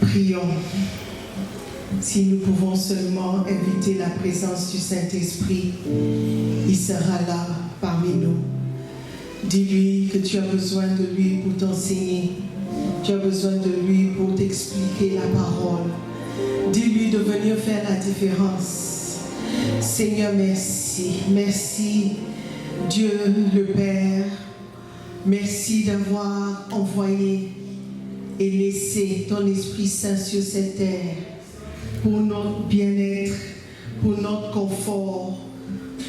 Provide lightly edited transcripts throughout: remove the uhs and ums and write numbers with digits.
Prions. Si nous pouvons seulement inviter la présence du Saint-Esprit, il sera là parmi nous. Dis-lui que tu as besoin de lui pour t'enseigner. Tu as besoin de lui pour t'expliquer la parole. Dis-lui de venir faire la différence. Seigneur, merci. Merci, Dieu le Père. Merci d'avoir envoyé et laissé ton Esprit Saint sur cette terre pour notre bien-être, pour notre confort,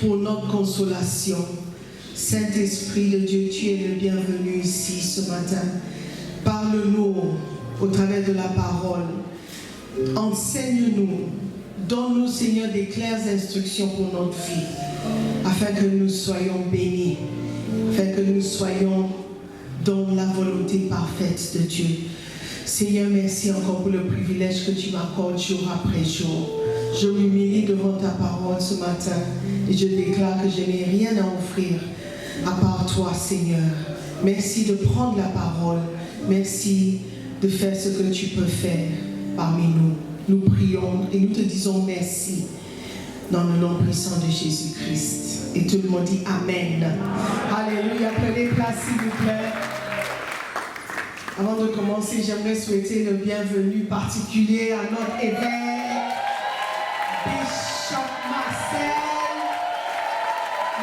pour notre consolation. Saint-Esprit de Dieu, tu es le bienvenu ici ce matin. Parle-nous au travers de la parole. Enseigne-nous. Donne-nous, Seigneur, des claires instructions pour notre vie, afin que nous soyons bénis, afin que nous soyons dans la volonté parfaite de Dieu. Seigneur, merci encore pour le privilège que tu m'accordes jour après jour. Je m'humilie devant ta parole ce matin et je déclare que je n'ai rien à offrir à part toi, Seigneur. Merci de prendre la parole. Merci de faire ce que tu peux faire parmi nous. Nous prions et nous te disons merci dans le nom puissant de Jésus-Christ. Et tout le monde dit Amen. Alléluia. Prenez place, s'il vous plaît. Avant de commencer, j'aimerais souhaiter le bienvenu particulier à notre évêque, Bishop Marcel,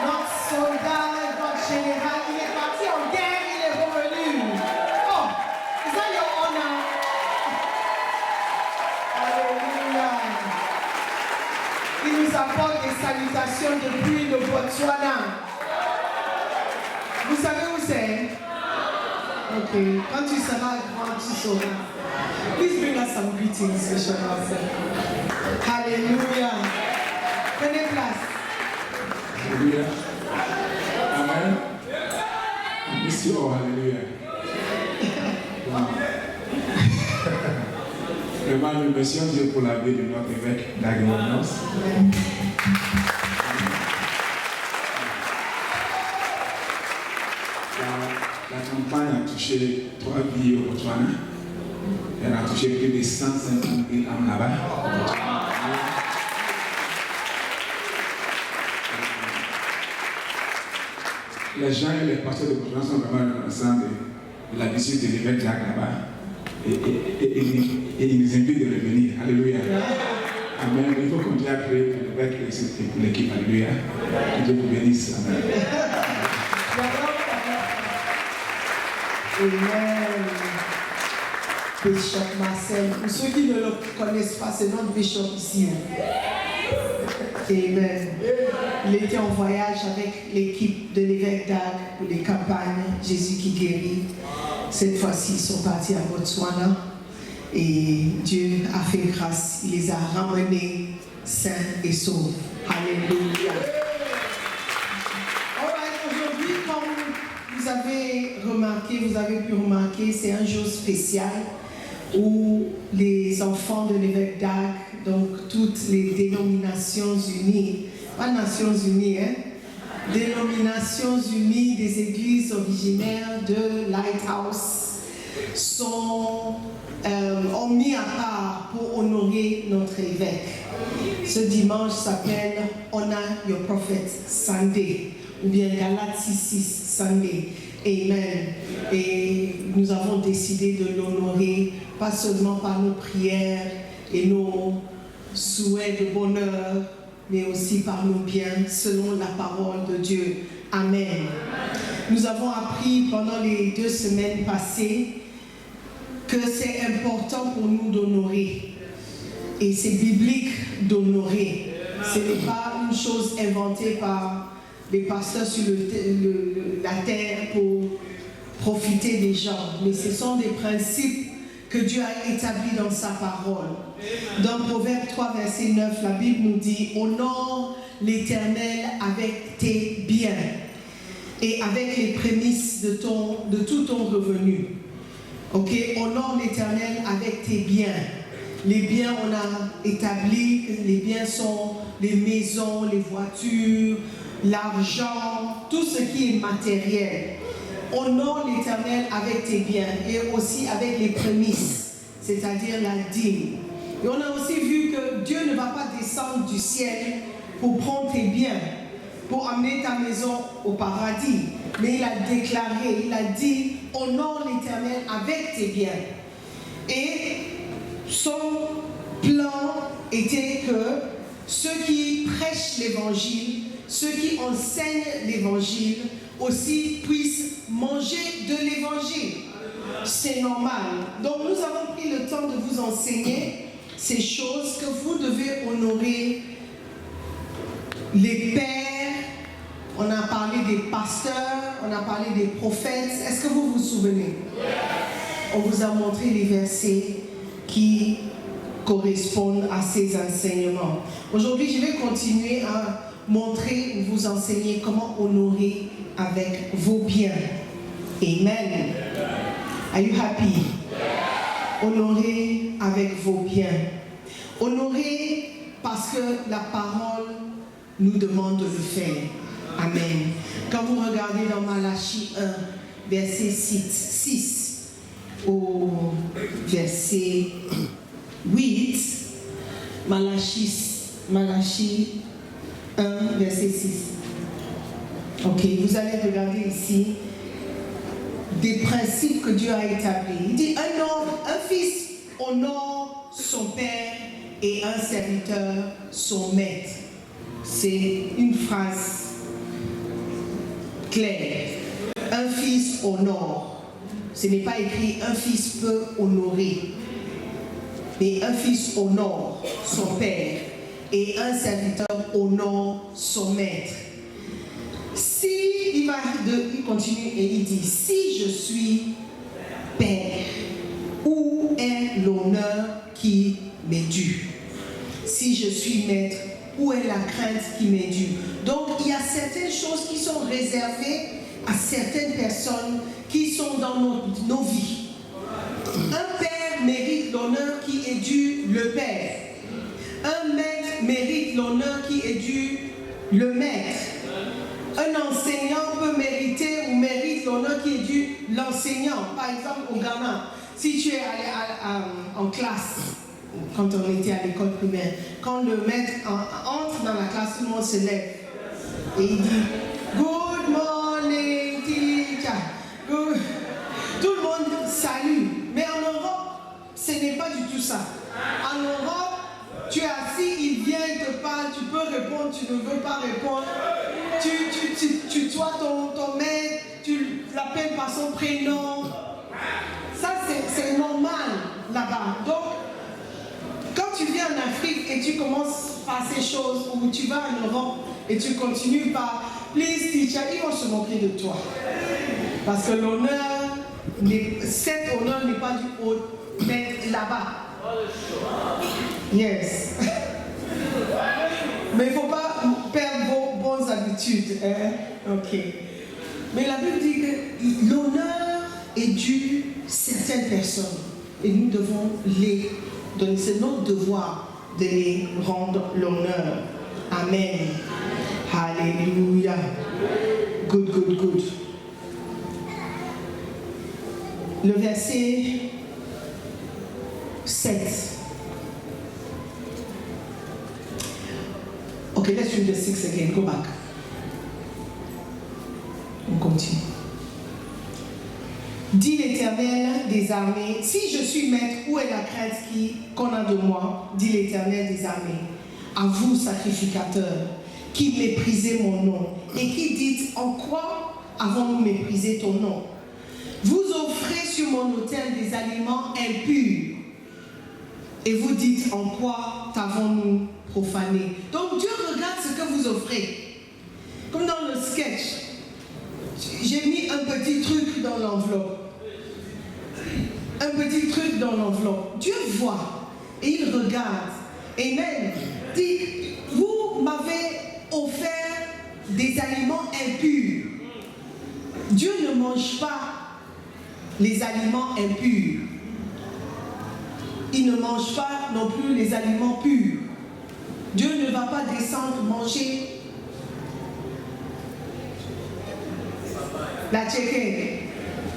notre soldat, notre général. Il est parti en guerre, il est revenu. Oh, is that your honor? Alléluia. Il nous apporte des salutations depuis le Botswana. Vous savez où c'est? Ok, quand tu seras grand, tu sauras. Please bring us some greetings, Bishop Marcel. Alléluia. Prenez place. Alléluia. Amen. Merci, oh, alléluia. Wow. Vraiment, nous remercions Dieu pour la vie de notre évêque d'Agnonos. La campagne a touché 3 pays au Botswana. Elle a touché plus de 150 000 âmes là-bas. Les gens et les pasteurs de Botswana sont vraiment reconnaissants de la visite de l'évêque Jacques là-bas. Et ils nous invitent de revenir. Alléluia. Amen. Il faut continuer à prier pour l'évêque et pour l'équipe. Alléluia. Que Dieu vous bénisse. Amen. Amen. Bishop Marcel. Pour ceux qui ne le connaissent pas, c'est notre bishop ici. Amen. Il était en voyage avec l'équipe de l'évêque d'Ag pour les campagnes Jésus qui guérit. Cette fois-ci, ils sont partis à Botswana et Dieu a fait grâce. Il les a ramenés sains et saufs. Alléluia. Aujourd'hui, comme vous avez pu remarquer, c'est un jour spécial où les enfants de l'évêque d'Ag, donc toutes les dénominations unies, pas Nations Unies, dénominations unies des églises originaires de Lighthouse ont mis à part pour honorer notre évêque. Ce dimanche s'appelle Honor Your Prophet Sunday ou bien Galates 6 Sunday. Amen. Et nous avons décidé de l'honorer, pas seulement par nos prières et nos souhaits de bonheur, mais aussi par nos biens, selon la parole de Dieu. Amen. Nous avons appris pendant les 2 semaines passées que c'est important pour nous d'honorer. Et c'est biblique d'honorer. Ce n'est pas une chose inventée par les pasteurs sur la terre pour profiter des gens, mais ce sont des principes que Dieu a établis dans sa parole. Dans Proverbe 3, verset 9, la Bible nous dit « Honore l'Éternel avec tes biens et avec les prémices de tout ton revenu. » Ok, honore l'Éternel avec tes biens. Les biens, on a établi que les biens sont les maisons, les voitures, l'argent, tout ce qui est matériel. Honore l'Éternel avec tes biens et aussi avec les prémices. c'est-à-dire la dîme. Et on a aussi vu que Dieu ne va pas descendre du ciel pour prendre tes biens, pour amener ta maison au paradis. Mais il a déclaré, il a dit, honore l'Éternel avec tes biens. Et son plan était que ceux qui prêchent l'évangile, ceux qui enseignent l'évangile, aussi puissent manger de l'évangile. C'est normal. Donc nous avons pris le temps de vous enseigner ces choses que vous devez honorer. Les pères, on a parlé des pasteurs, on a parlé des prophètes. Est-ce que vous vous souvenez? On vous a montré les versets qui correspondent à ces enseignements. Aujourd'hui, je vais continuer à montrer ou vous enseigner comment honorer avec vos biens. Amen. Are you happy? Honorer avec vos biens. Honorer parce que la parole nous demande de le faire. Amen. Quand vous regardez dans Malachie 1, verset 6 au verset 8, Malachie 1, verset 6. Ok, vous allez regarder ici des principes que Dieu a établis. Il dit, un fils honore son père et un serviteur son maître. C'est une phrase claire. Un fils honore. Ce n'est pas écrit un fils peut honorer. Mais un fils honore son père et un serviteur honore son maître. Il continue et il dit, si je suis père, où est l'honneur qui m'est dû? Si je suis maître, où est la crainte qui m'est due? Donc il y a certaines choses qui sont réservées à certaines personnes qui sont dans nos vies. Un père mérite l'honneur qui est dû le père. Un maître mérite l'honneur qui est dû le maître. Un enseignant peut mériter ou mérite l'honneur qui est dû l'enseignant. Par exemple, au Ghana, si tu es allé en classe, quand on était à l'école primaire, quand le maître entre dans la classe, tout le monde se lève et il dit « Good morning, teacher ». Tout le monde salue. Mais en Europe, ce n'est pas du tout ça. En Europe, tu es assis, il vient, il te parle, tu peux répondre, tu ne veux pas répondre. Tu tutoies ton maître, tu l'appelles par son prénom. Ça, c'est normal là-bas. Donc, quand tu viens en Afrique et tu commences par ces choses, ou tu vas en Europe et tu continues par « Please, teacher », ils vont se moquer de toi. Parce que l'honneur, cet honneur n'est pas du haut, mais là-bas. Yes. Mais il ne faut pas perdre vos bonnes habitudes. Hein? Ok. Mais la Bible dit que l'honneur est dû à certaines personnes. Et nous devons les donner. C'est notre devoir de les rendre l'honneur. Amen. Alléluia. Good, good, good. Le verset 7. Ok, let's read the 6 again. Go back. On continue. Dit l'Éternel des armées, si je suis maître, où est la crainte qu'on a de moi? Dit l'Éternel des armées. À vous, sacrificateurs, qui méprisez mon nom, et qui dites, en quoi avons-nous méprisé ton nom? Vous offrez sur mon autel des aliments impurs, et vous dites, en quoi t'avons-nous profané? Donc Dieu regarde ce que vous offrez. Comme dans le sketch, j'ai mis un petit truc dans l'enveloppe. Un petit truc dans l'enveloppe. Dieu voit et il regarde. Amen. Dit, vous m'avez offert des aliments impurs. Dieu ne mange pas les aliments impurs. Il ne mange pas non plus les aliments purs. Dieu ne va pas descendre manger la tchéké,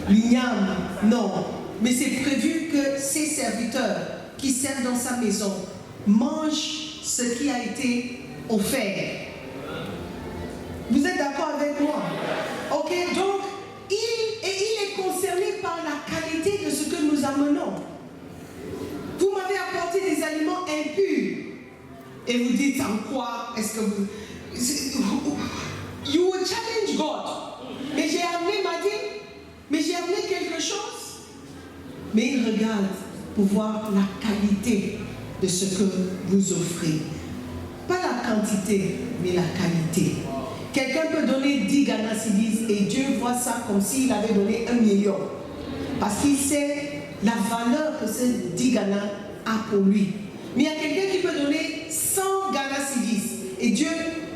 l'igname, non. Mais c'est prévu vu que ses serviteurs qui servent dans sa maison mangent ce qui a été offert. Vous êtes d'accord avec moi? Ok, donc il est concerné par la qualité de ce que nous amenons. Vous m'avez apporté des aliments impurs. Et vous dites en quoi est-ce que vous... You will challenge God. Mais j'ai amené ma dîme. Mais j'ai amené quelque chose. Mais il regarde pour voir la qualité de ce que vous offrez. Pas la quantité, mais la qualité. Quelqu'un peut donner 10 Ghana cedis et Dieu voit ça comme s'il avait donné 1 million. Parce qu'il sait la valeur que ces 10 Ghana a pour lui. Mais il y a quelqu'un qui peut donner 100 Ghana cedis et Dieu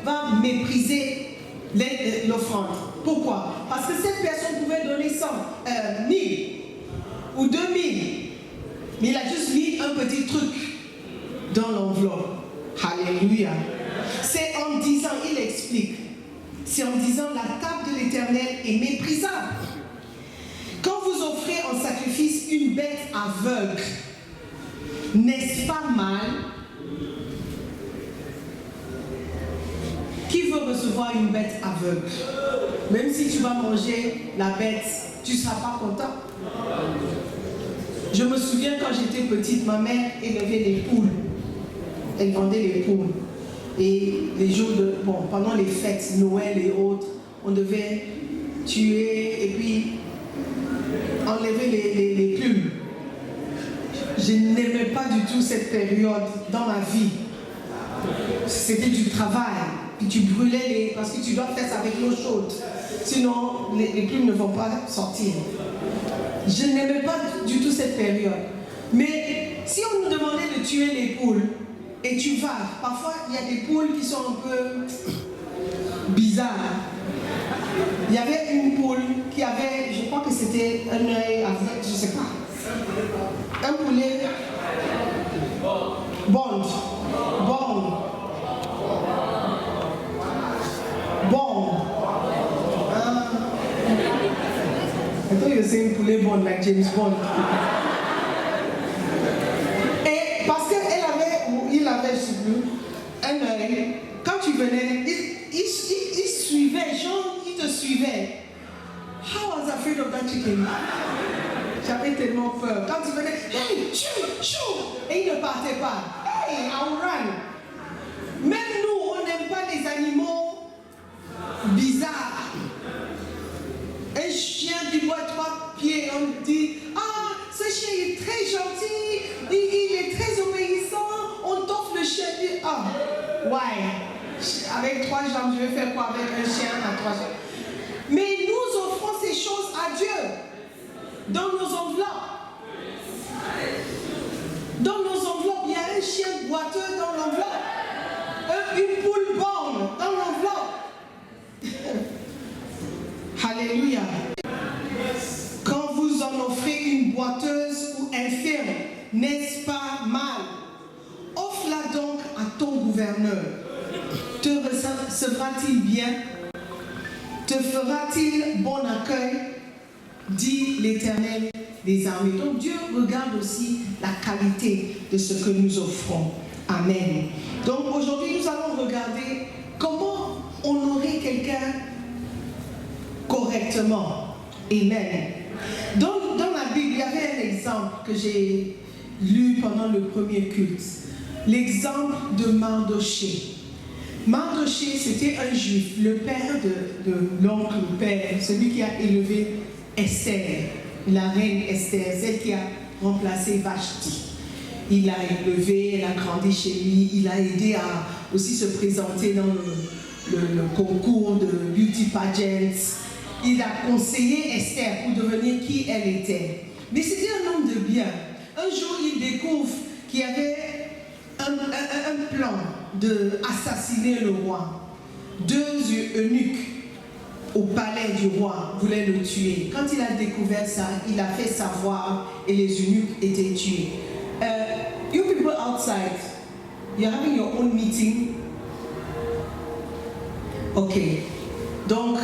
va mépriser l'offrande. Pourquoi? Parce que cette personne pouvait donner 1000 ou 2000. Mais il a juste mis un petit truc dans l'enveloppe. Alléluia. C'est en disant, il explique, c'est en disant la table de l'Éternel est méprisable. Quand vous offrez en sacrifice une bête aveugle, n'est-ce pas mal? Qui veut recevoir une bête aveugle? Même si tu vas manger la bête, tu ne seras pas content. Je me souviens quand j'étais petite, ma mère élevait les poules. Elle vendait les poules. Et les jours de... Bon, pendant les fêtes, Noël et autres, on devait tuer et puis enlever les plumes. Je n'aimais pas du tout cette période dans ma vie. C'était du travail. Puis tu brûlais les... Parce que tu dois faire ça avec l'eau chaude. Sinon, les plumes ne vont pas sortir. Je n'aimais pas du tout cette période. Mais si on nous demandait de tuer les poules, et tu vas, parfois il y a des poules qui sont un peu bizarres. Il y avait une poule qui avait, je crois que c'était un œil avec, je ne sais pas, un poulet bond. I thought you were saying poulet bond like James Bond. Et parce qu'il avait, je sais plus, un œil, quand tu venais, il suivait, genre, il te suivait. How I was afraid of that chicken. J'avais tellement peur. Quand tu venais, hey, chou, et il ne partait pas. Hey, I'll run. Même nous, on n'aime pas les animaux bizarres. Un chien qui voit 3 pieds, on dit, ah, ce chien est très gentil, il est très obéissant, on t'offre le chien, dit, ah, why? Avec 3 jambes, je vais faire quoi avec un chien à 3 jambes? Mais nous offrons ces choses à Dieu, dans nos enveloppes. Dans nos enveloppes, il y a un chien boiteux dans l'enveloppe, une poule borne dans l'enveloppe. Alléluia. Quand vous en offrez une boiteuse ou infirme, n'est-ce pas mal? Offre-la donc à ton gouverneur. Te recevra-t-il bien? Te fera-t-il bon accueil? Dit l'Éternel des armées. Donc Dieu regarde aussi la qualité de ce que nous offrons. Amen. Donc aujourd'hui, nous allons regarder comment honorer quelqu'un correctement. Amen. Dans la Bible, il y avait un exemple que j'ai lu pendant le premier culte. L'exemple de Mardoché. Mardoché, c'était un juif, le père de l'oncle, le père, celui qui a élevé Esther, la reine Esther, celle qui a remplacé Vashti. Il l'a élevé, elle a grandi chez lui, il a aidé à aussi se présenter dans le concours de beauty pageants. Il a conseillé Esther pour devenir qui elle était. Mais c'était un homme de bien. Un jour, il découvre qu'il y avait un plan d'assassiner le roi. 2 eunuques au palais du roi voulaient le tuer. Quand il a découvert ça, il a fait savoir et les eunuques étaient tués. You people outside, you're having your own meeting. Ok. Donc,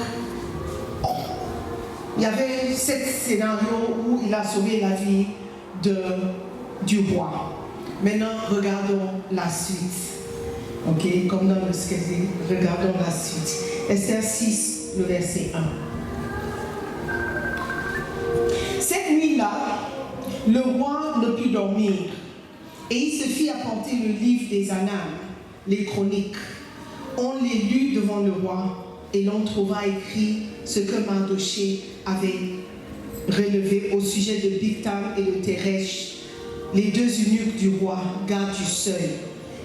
il y avait ce scénario où il a sauvé la vie du roi. Maintenant, regardons la suite. Ok, comme dans le sketch, regardons la suite. Esther 6, le verset 1. Cette nuit-là, le roi ne put dormir et il se fit apporter le livre des annales, les chroniques. On les lut devant le roi et l'on trouva écrit ce que Mardochée avait relevé au sujet de Bigtan et de Teresh, les deux eunuques du roi, gardes du seuil,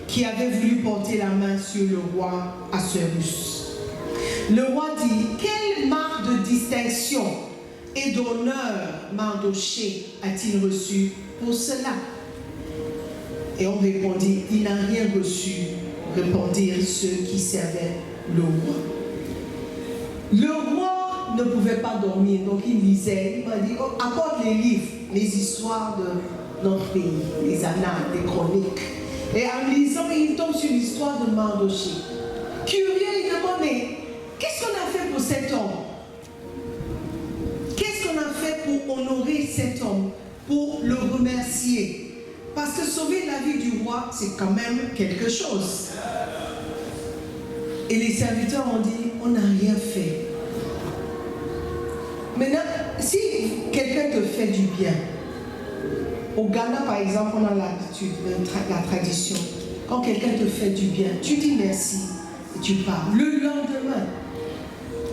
qui avaient voulu porter la main sur le roi Assuérus. Le roi dit, quelle marque de distinction et d'honneur Mardochée a-t-il reçu pour cela? Et on répondit, il n'a rien reçu, répondirent ceux qui servaient le roi. Le roi ne pouvait pas dormir, donc il lisait, il m'a dit, oh, apporte les livres, les histoires de notre pays, les annales, les chroniques. Et en lisant, il tombe sur l'histoire de Mardochée. Curieux, il demande, mais qu'est-ce qu'on a fait pour cet homme? Qu'est-ce qu'on a fait pour honorer cet homme, pour le remercier? Parce que sauver la vie du roi, c'est quand même quelque chose. Et les serviteurs ont dit, on n'a rien fait. Maintenant, si quelqu'un te fait du bien, au Ghana par exemple, on a l'habitude, la tradition, quand quelqu'un te fait du bien, tu dis merci et tu pars. Le lendemain,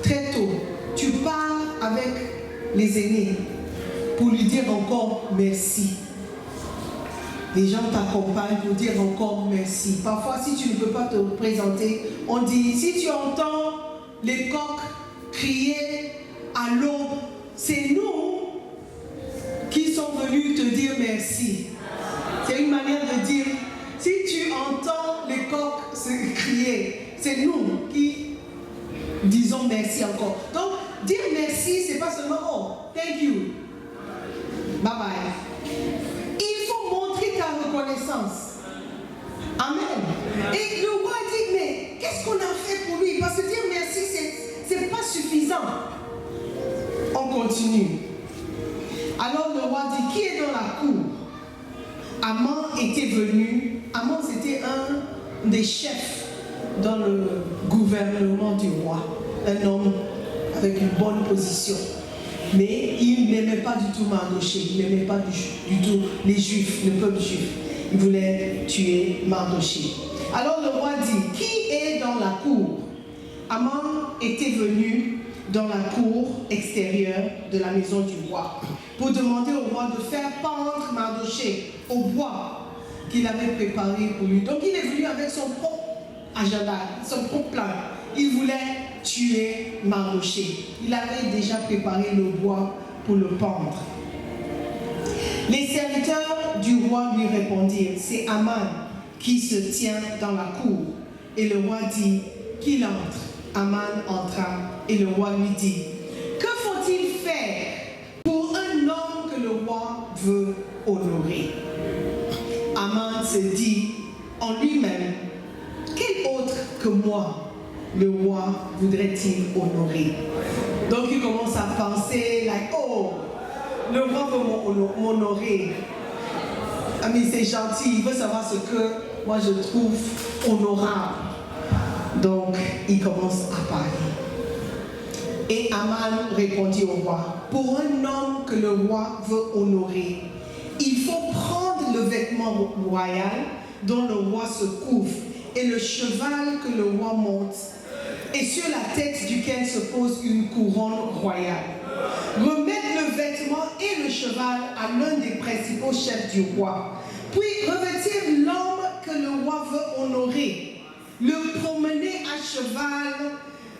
très tôt, tu pars avec les aînés pour lui dire encore merci. Les gens t'accompagnent pour dire encore merci. Parfois, si tu ne peux pas te présenter, on dit, si tu entends les coqs crier à l'aube, c'est nous qui sont venus te dire merci. C'est une manière de dire, si tu entends les coqs se crier, c'est nous qui disons merci encore. Donc, dire merci, c'est pas seulement, oh, thank you, bye bye. Il faut montrer ta reconnaissance. Amen. Et le roi dit, mais qu'est-ce qu'on a fait pour lui? Parce que dire merci, c'est pas suffisant. On continue. Alors le roi dit, qui est dans la cour? Aman était venu. Aman, c'était un des chefs dans le gouvernement du roi. Un homme avec une bonne position. Mais il n'aimait pas du tout Mardochée. Il n'aimait pas du tout les Juifs, le peuple juif. Il voulait tuer Mardochée. Alors le roi dit, qui est dans la cour? Aman était venu dans la cour extérieure de la maison du roi pour demander au roi de faire pendre Mardochée au bois qu'il avait préparé pour lui. Donc il est venu avec son propre agenda, son propre plan. Il voulait tuer Mardochée. Il avait déjà préparé le bois pour le pendre. Les serviteurs du roi lui répondirent, c'est Aman qui se tient dans la cour. Et le roi dit, qu'il entre. Aman entra et le roi lui dit, que faut-il faire pour un homme que le roi veut honorer? Aman se dit en lui-même, quel autre que moi le roi voudrait-il honorer? Donc il commence à penser, like, oh, le roi veut m'honorer. Ah mais c'est gentil, il veut savoir ce que moi je trouve honorable. Donc, il commence à parler. Et Aman répondit au roi, pour un homme que le roi veut honorer, il faut prendre le vêtement royal dont le roi se couvre et le cheval que le roi monte et sur la tête duquel se pose une couronne royale. Remettre le vêtement et le cheval à l'un des principaux chefs du roi, puis revêtir l'homme que le roi veut honorer, le promener à cheval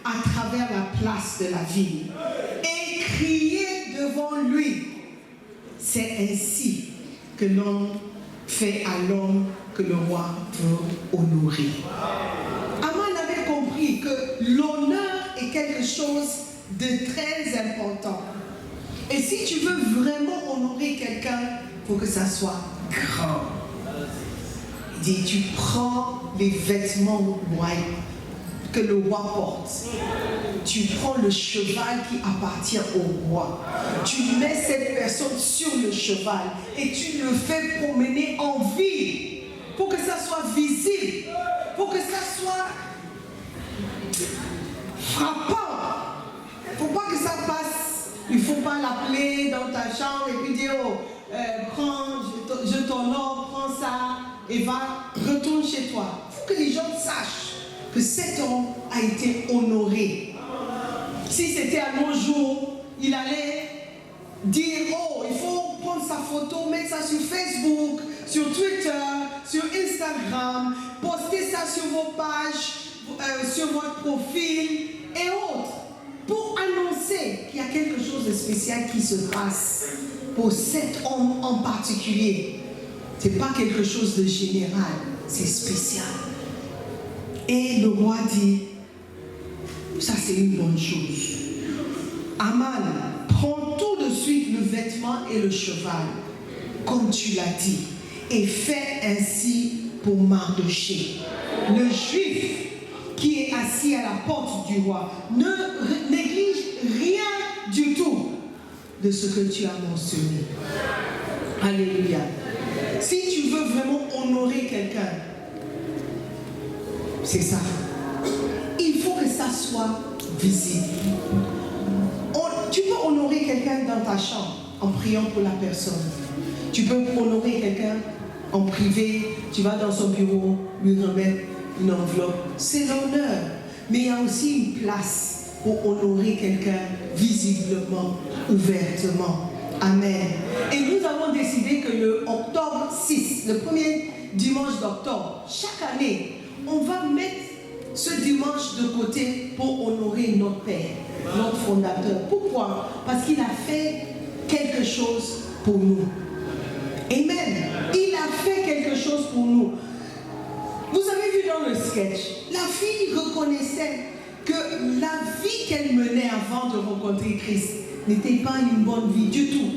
à travers la place de la ville et crier devant lui. C'est ainsi que l'homme fait à l'homme que le roi veut honorer. Aman avait compris que l'honneur est quelque chose de très important. Et si tu veux vraiment honorer quelqu'un, il faut que ça soit grand. Il dit, tu prends les vêtements royaux, que le roi porte. Tu prends le cheval qui appartient au roi. Tu mets cette personne sur le cheval et tu le fais promener en ville pour que ça soit visible, pour que ça soit frappant. Il ne faut pas que ça passe. Il ne faut pas l'appeler dans ta chambre et puis dire oh, prends, je t'honore, prends ça et retourne chez toi. Il faut que les gens sachent que cet homme a été honoré. Si c'était à nos jours, il allait dire oh, il faut prendre sa photo, mettre ça sur Facebook, sur Twitter, sur Instagram, poster ça sur vos pages, sur votre profil et autres, pour annoncer qu'il y a quelque chose de spécial qui se passe pour cet homme en particulier. Ce n'est pas quelque chose de général, c'est spécial. Et le roi dit, ça c'est une bonne chose. Aman, prends tout de suite le vêtement et le cheval, comme tu l'as dit, et fais ainsi pour Mardochée, le juif qui est assis à la porte du roi. Ne néglige rien du tout de ce que tu as mentionné. Alléluia. Si tu veux vraiment honorer quelqu'un, c'est ça. Il faut que ça soit visible. Tu peux honorer quelqu'un dans ta chambre en priant pour la personne. Tu peux honorer quelqu'un en privé. Tu vas dans son bureau, lui remettre une enveloppe. C'est l'honneur. Mais il y a aussi une place pour honorer quelqu'un visiblement, ouvertement. Amen. Et nous avons décidé que le octobre 6, le premier dimanche d'octobre, chaque année, on va mettre ce dimanche de côté pour honorer notre Père, notre fondateur. Pourquoi? Parce qu'il a fait quelque chose pour nous. Amen. Il a fait quelque chose pour nous. Vous avez vu dans le sketch, la fille reconnaissait que la vie qu'elle menait avant de rencontrer Christ n'était pas une bonne vie du tout.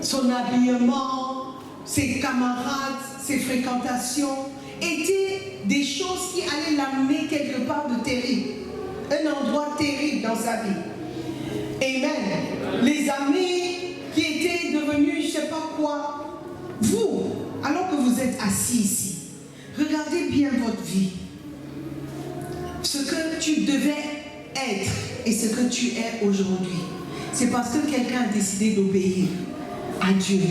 Son habillement, ses camarades, ses fréquentations étaient des choses qui allaient l'amener quelque part de terrible. Un endroit terrible dans sa vie. Amen. Les amis qui étaient devenus je ne sais pas quoi. Vous, alors que vous êtes assis ici, regardez bien votre vie. Ce que tu devais être et ce que tu es aujourd'hui. C'est parce que quelqu'un a décidé d'obéir à Dieu,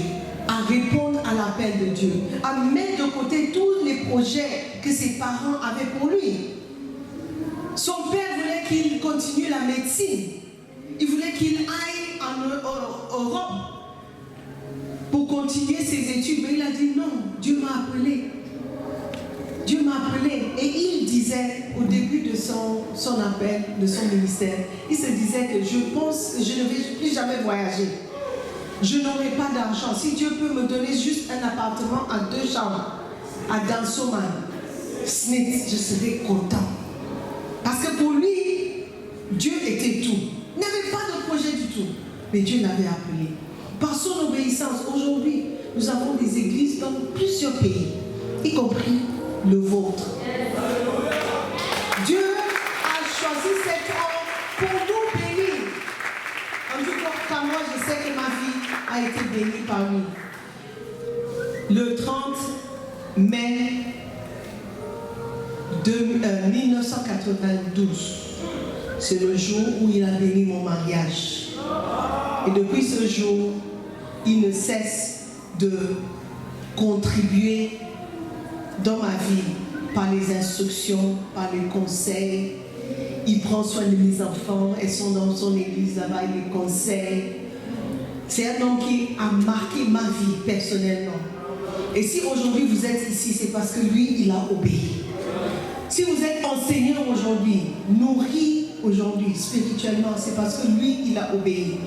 à répondre à l'appel de Dieu, à mettre de côté tous les projets que ses parents avaient pour lui. Son père voulait qu'il continue la médecine. Il voulait qu'il aille en Europe pour continuer ses études. Mais il a dit non, Dieu m'a appelé. Dieu m'a appelé. Et il disait au début de son appel, de son ministère, il se disait que je pense que je ne vais plus jamais voyager. Je n'aurai pas d'argent. Si Dieu peut me donner juste un appartement à 2 chambres, à Dansoman, Smith, je serai content. Parce que pour lui, Dieu était tout. Il n'avait pas de projet du tout. Mais Dieu l'avait appelé. Par son obéissance, aujourd'hui, nous avons des églises dans plusieurs pays, y compris le vôtre. Dieu a choisi cet homme pour nous bénir. En tout cas, moi, je sais que ma vie a été bénie par lui. Le 30 mai 1992, c'est le jour où il a béni mon mariage. Et depuis ce jour, il ne cesse de contribuer dans ma vie par les instructions, par les conseils. Il prend soin de mes enfants, elles sont dans son église là-bas, il les conseille. C'est un homme qui a marqué ma vie personnellement. Et si aujourd'hui vous êtes ici, c'est parce que lui, il a obéi. Si vous êtes enseignant aujourd'hui, nourri aujourd'hui spirituellement, c'est parce que lui, il a obéi.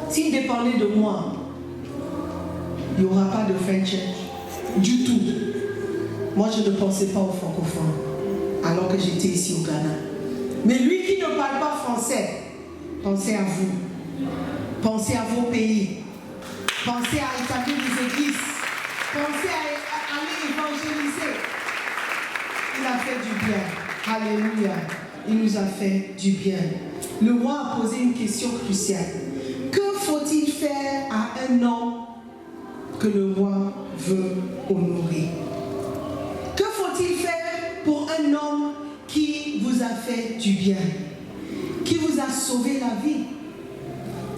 S'il dépendait de moi, il n'y aura pas de French du tout. Moi, je ne pensais pas aux francophones, alors que j'étais ici au Ghana. Mais lui qui ne parle pas français, pensez à vous. Pensez à vos pays. Pensez à établir des églises. Pensez à aller évangéliser. Il a fait du bien. Alléluia. Il nous a fait du bien. Le roi a posé une question cruciale. Que faut-il faire à un homme que le roi veut honorer? Que faut-il faire pour un homme qui vous a fait du bien, qui vous a sauvé la vie?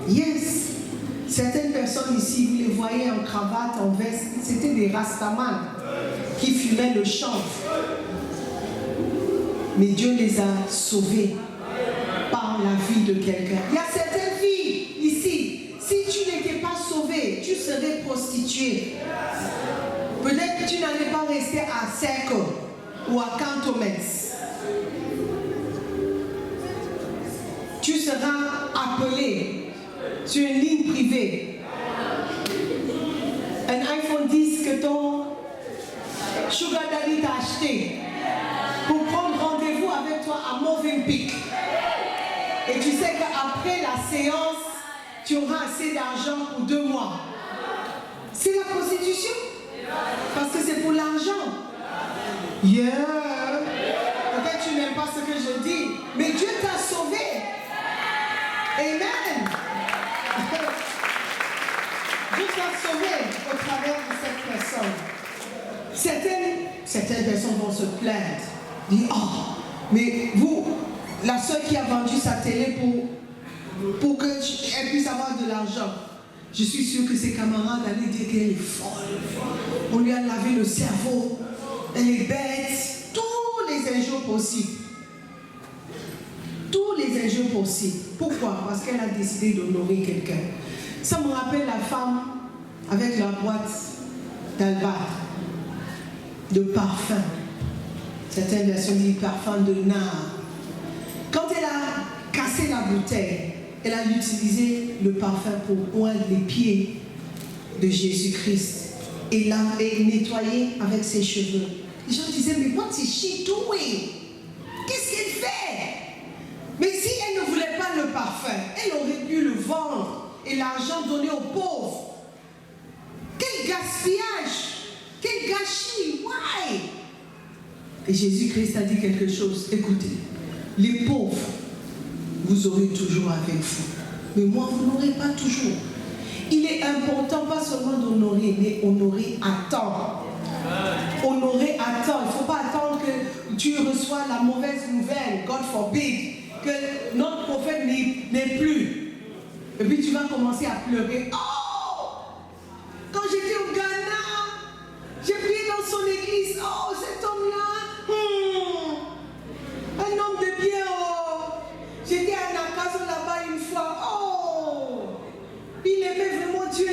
Yes. Certaines personnes ici, vous les voyez en cravate, en veste, c'était des rastaman qui fumaient le chanvre. Mais Dieu les a sauvés par la vie de quelqu'un. Il y a certaines filles ici, si tu n'étais pas sauvé, tu serais prostituée. Peut-être que tu n'allais pas rester à Circle ou à Cantonments. Tu seras appelé sur une ligne privée. Un iPhone 10 que ton Sugar Daddy t'a acheté pour prendre rendez-vous avec toi à Movenpick. Et tu sais qu'après la séance, tu auras assez d'argent pour 2 mois. C'est la prostitution. Parce que c'est pour l'argent. Yeah. Peut-être tu n'aimes pas ce que je dis, mais Dieu t'a sauvé. Amen. Dieu t'a sauvé au travers de cette personne. Certaines personnes vont se plaindre. Dire, oh, mais vous, la soeur qui a vendu sa télé pour qu'elle puisse avoir de l'argent. Je suis sûre que ses camarades allaient dire qu'elle est folle. On lui a lavé le cerveau. Elle est bête. Tous les injures possibles. Tous les injures possibles. Pourquoi? Parce qu'elle a décidé d'honorer quelqu'un. Ça me rappelle la femme avec la boîte d'Albâtre, de parfum. Certaines versions disent parfum de nard. Quand elle a cassé la bouteille, elle a utilisé le parfum pour oindre les pieds de Jésus-Christ et nettoyer avec ses cheveux. Les gens disaient, mais what is she doing? Qu'est-ce qu'elle fait? Mais si elle ne voulait pas le parfum, elle aurait pu le vendre et l'argent donné aux pauvres. Quel gaspillage! Quel gâchis! Why? Et Jésus-Christ a dit quelque chose. Écoutez, les pauvres, vous aurez toujours avec vous. Mais moi, vous n'aurez pas toujours. Il est important pas seulement d'honorer, mais honorer à temps. Honorer à temps. Il ne faut pas attendre que tu reçois la mauvaise nouvelle, God forbid, que notre prophète n'est plus. Et puis tu vas commencer à pleurer. Oh! Quand j'étais au Ghana, j'ai prié dans son église. Oh, cet homme-là, un homme de bien. Oh. J'étais à Nakaso là-bas une fois. Oh! Il aimait vraiment Dieu.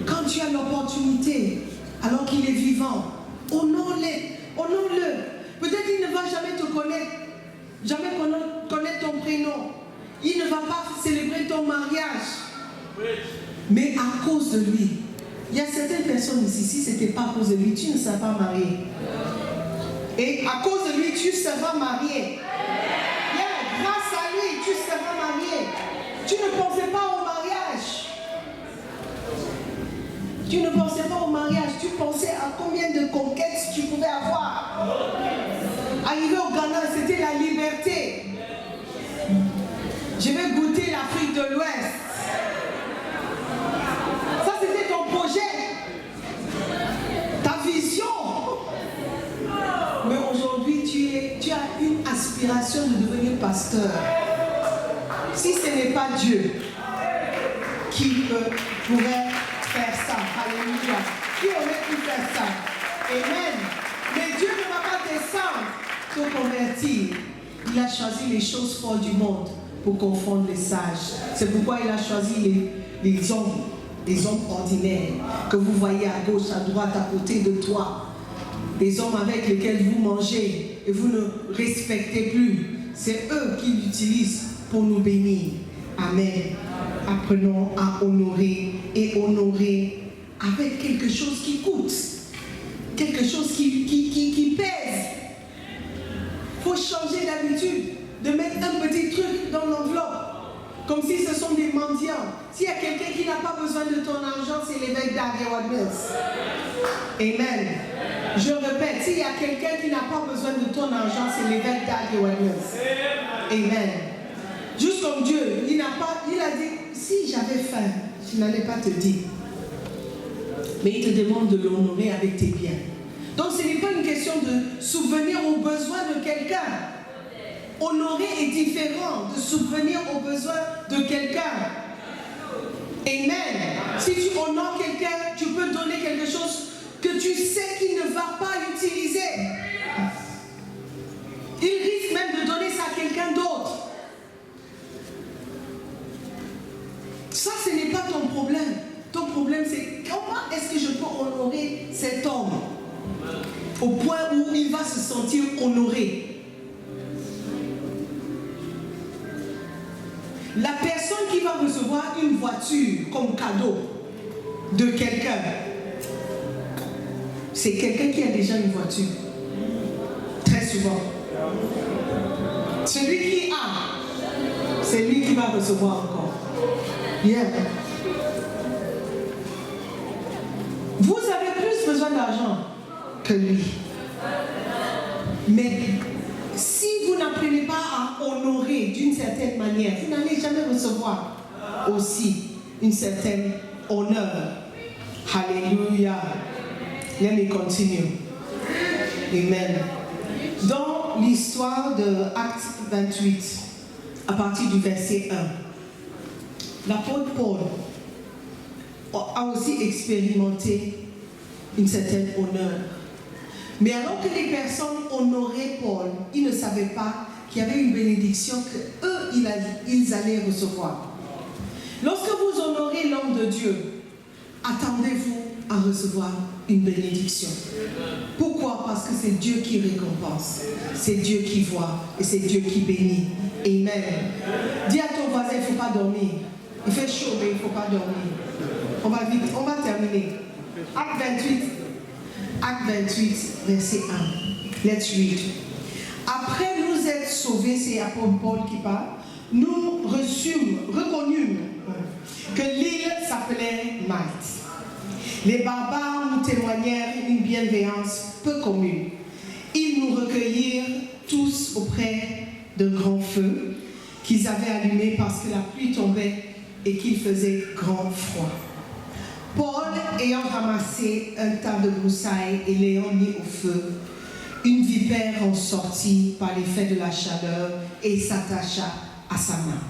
Quand tu as l'opportunité, alors qu'il est vivant, honore-le, honore-le. Peut-être qu'il ne va jamais te connaître, jamais connaître ton prénom. Il ne va pas célébrer ton mariage. Mais à cause de lui, il y a certaines personnes ici, si ce n'était pas à cause de lui, tu ne seras pas marié. Et à cause de lui, tu seras marié. Yeah, grâce à lui, tu seras marié. Tu ne pensais pas au mariage. Tu ne pensais pas au mariage. Tu pensais à combien de conquêtes tu pouvais avoir. Arrivé au Ghana, c'était la liberté. Je vais goûter l'Afrique de l'Ouest. Ça, c'était ton projet. Ta vision. Mais aujourd'hui, tu as une aspiration de devenir pasteur. Si ce n'est pas Dieu qui pourrait faire ça. Alléluia. Qui aurait pu faire ça? Amen. Mais Dieu ne va pas descendre te convertir. Il a choisi les choses folles du monde pour confondre les sages. C'est pourquoi il a choisi les hommes ordinaires que vous voyez à gauche, à droite, à côté de toi. Les hommes avec lesquels vous mangez et vous ne respectez plus. C'est eux qui l'utilisent pour nous bénir. Amen. Apprenons à honorer et honorer avec quelque chose qui coûte. Quelque chose qui pèse. Il faut changer d'habitude de mettre un petit truc dans l'enveloppe. comme si ce sont des mendiants. S'il y a quelqu'un qui n'a pas besoin de ton argent, c'est l'évêque d'Agawad Mills. Amen. Je répète, s'il y a quelqu'un qui n'a pas besoin de ton argent, c'est l'évêque d'Agawad Mills. Amen. Juste comme Dieu, il a dit, si j'avais faim, je n'allais pas te dire. Mais il te demande de l'honorer avec tes biens. Donc ce n'est pas une question de subvenir aux besoins de quelqu'un. Honorer est différent de subvenir aux besoins de quelqu'un. Amen. Si tu honores quelqu'un, tu peux donner quelque chose que tu sais qu'il ne va pas utiliser. Il risque même de donner ça à quelqu'un d'autre. Ça, ce n'est pas ton problème. Ton problème, c'est comment est-ce que je peux honorer cet homme au point où il va se sentir honoré. La personne qui va recevoir une voiture comme cadeau de quelqu'un, c'est quelqu'un qui a déjà une voiture. Très souvent. Celui qui a, c'est lui qui va recevoir encore. Yeah. Vous avez plus besoin d'argent que lui. Mais si vous n'apprenez pas à honorer d'une certaine manière, vous n'allez jamais recevoir aussi une certaine honneur. Alléluia. Let me continue. Amen. Dans l'histoire de Actes 28, à partir du verset 1, l'apôtre Paul a aussi expérimenté une certaine honneur. Mais alors que les personnes honoraient Paul, ils ne savaient pas qu'il y avait une bénédiction qu'eux, ils allaient recevoir. Lorsque vous honorez l'homme de Dieu, attendez-vous à recevoir une bénédiction. Pourquoi? Parce que c'est Dieu qui récompense, c'est Dieu qui voit et c'est Dieu qui bénit. Amen. Dis à ton voisin, il ne faut pas dormir. Il fait chaud, mais il ne faut pas dormir. On va vite, on va terminer. Acte 28, verset 1. Let's read. Après nous être sauvés, c'est l'apôtre Paul qui parle, nous reconnûmes que l'île s'appelait Malte. Les barbares nous témoignèrent une bienveillance peu commune. Ils nous recueillirent tous auprès d'un grand feu qu'ils avaient allumé parce que la pluie tombait et qu'il faisait grand froid. Paul, ayant ramassé un tas de broussailles et l'ayant mis au feu, une vipère en sortit par l'effet de la chaleur et s'attacha à sa main.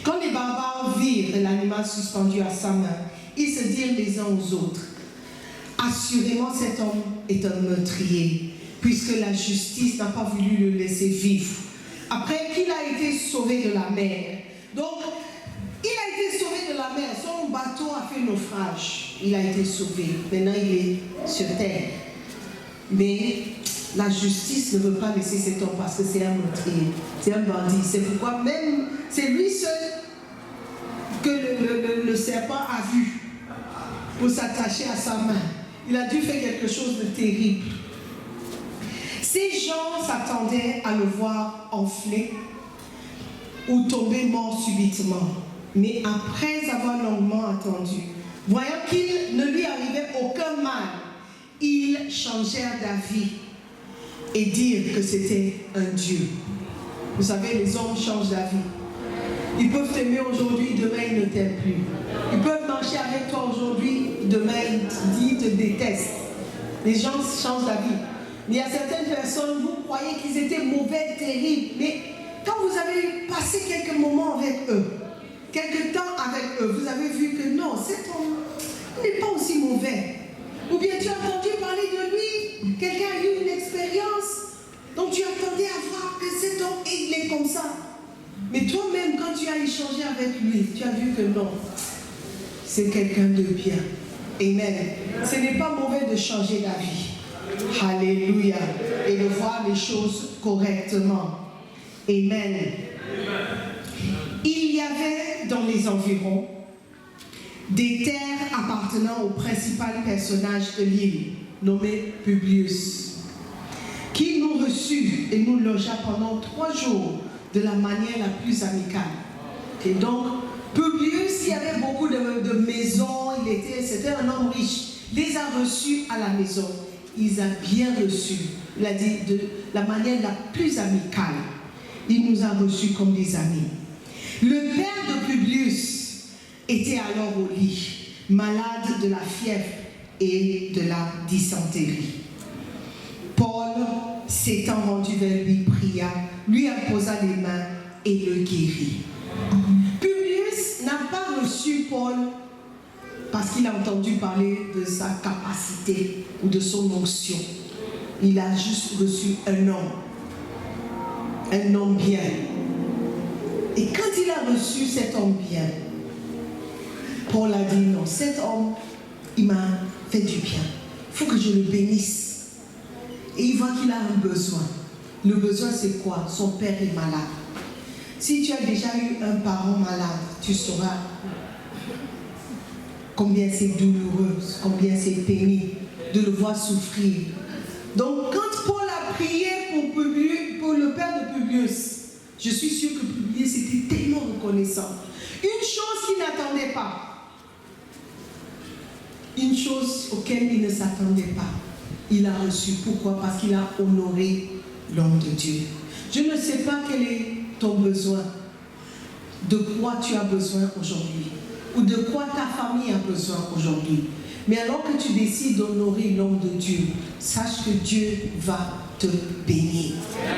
Quand les barbares virent l'animal suspendu à sa main, ils se dirent les uns aux autres, « Assurément cet homme est un meurtrier, puisque la justice n'a pas voulu le laisser vivre, après qu'il a été sauvé de la mer. » Donc, il a été sauvé de la mer, son bateau a fait naufrage, il a été sauvé, maintenant il est sur terre. Mais la justice ne veut pas laisser cet homme parce que c'est un meurtrier, c'est un bandit. C'est pourquoi même, c'est lui seul que le serpent a vu pour s'attacher à sa main. Il a dû faire quelque chose de terrible. Ces gens s'attendaient à le voir enfler ou tomber mort subitement. Mais après avoir longuement attendu, voyant qu'il ne lui arrivait aucun mal, ils changèrent d'avis et dirent que c'était un Dieu. Vous savez, les hommes changent d'avis. Ils peuvent t'aimer aujourd'hui, demain ils ne t'aiment plus. Ils peuvent marcher avec toi aujourd'hui, demain ils te détestent. Les gens changent d'avis. Mais il y a certaines personnes, vous croyez qu'ils étaient mauvais, terribles, mais quand vous avez passé quelques moments avec eux, quelques temps avec eux, vous avez vu que non, cet homme n'est pas aussi mauvais. Ou bien tu as entendu parler de lui, quelqu'un a eu une expérience, donc tu attendais à voir que cet homme, il est comme ça. Mais toi-même, quand tu as échangé avec lui, tu as vu que non, c'est quelqu'un de bien. Amen. Ce n'est pas mauvais de changer d'avis. Alléluia. Et de voir les choses correctement. Amen. Il y avait dans les environs des terres appartenant au principal personnage de l'île, nommé Publius, qui nous reçut et nous logea pendant 3 jours de la manière la plus amicale. Et donc, Publius, il y avait beaucoup de maisons, c'était un homme riche. Il les a reçus à la maison. Il a bien reçu. Il a dit de la manière la plus amicale. Il nous a reçus comme des amis. Le père de Publius était alors au lit, malade de la fièvre et de la dysenterie. Paul, s'étant rendu vers lui, pria, lui imposa les mains et le guérit. Publius n'a pas reçu Paul parce qu'il a entendu parler de sa capacité ou de son onction. Il a juste reçu un homme bien. Et quand il a reçu cet homme bien, Paul a dit non, cet homme, il m'a fait du bien. Il faut que je le bénisse. Et il voit qu'il a un besoin. Le besoin, c'est quoi? Son père est malade. Si tu as déjà eu un parent malade, tu sauras combien c'est douloureux, combien c'est pénible de le voir souffrir. Donc, quand Paul a prié pour le père de Publius, je suis sûre que Publius était tellement reconnaissant. Une chose qu'il n'attendait pas. Une chose auquel il ne s'attendait pas. Il a reçu. Pourquoi? Parce qu'il a honoré l'homme de Dieu. Je ne sais pas quel est ton besoin. De quoi tu as besoin aujourd'hui? Ou de quoi ta famille a besoin aujourd'hui? Mais alors que tu décides d'honorer l'homme de Dieu, sache que Dieu va te bénir.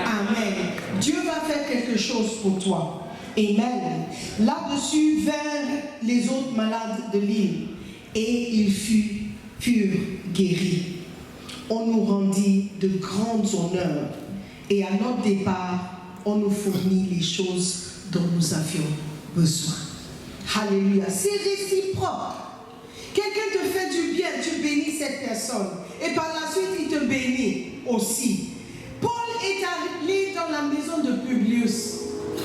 Amen. Dieu va faire quelque chose pour toi. Amen. Là-dessus vinrent les autres malades de l'île et ils furent guéris. On nous rendit de grands honneurs et à notre départ, on nous fournit les choses dont nous avions besoin. Alléluia. C'est réciproque. Quelqu'un te fait du bien, tu bénis cette personne. Et par la suite, il te bénit aussi. Paul est allé dans la maison de Publius,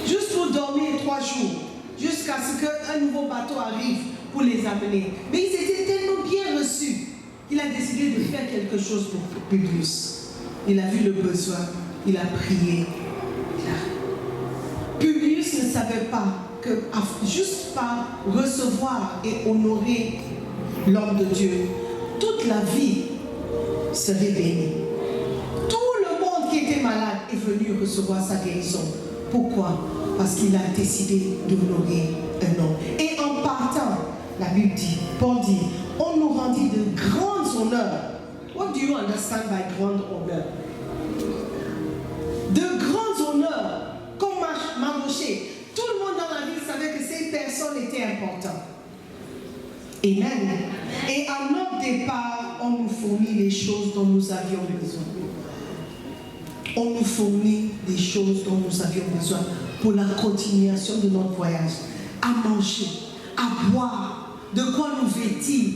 juste pour dormir 3 jours, jusqu'à ce qu'un nouveau bateau arrive pour les amener. Mais ils étaient tellement bien reçus qu'il a décidé de faire quelque chose pour Publius. Il a vu le besoin, il a prié. Publius ne savait pas que juste par recevoir et honorer l'homme de Dieu, toute la vie serait bénie. Tout le monde qui était malade est venu recevoir sa guérison. Pourquoi? Parce qu'il a décidé d'honorer un homme. Et en partant, la Bible dit, Paul dit, on nous rendit de grands honneurs. What do you understand by grand honneur? De grands honneurs, comme Mardochée. Tout le monde dans la ville savait que ces personnes étaient importantes. Amen. Et à notre départ, on nous fournit les choses dont nous avions besoin. On nous fournit les choses dont nous avions besoin pour la continuation de notre voyage. À manger, à boire, de quoi nous vêtir,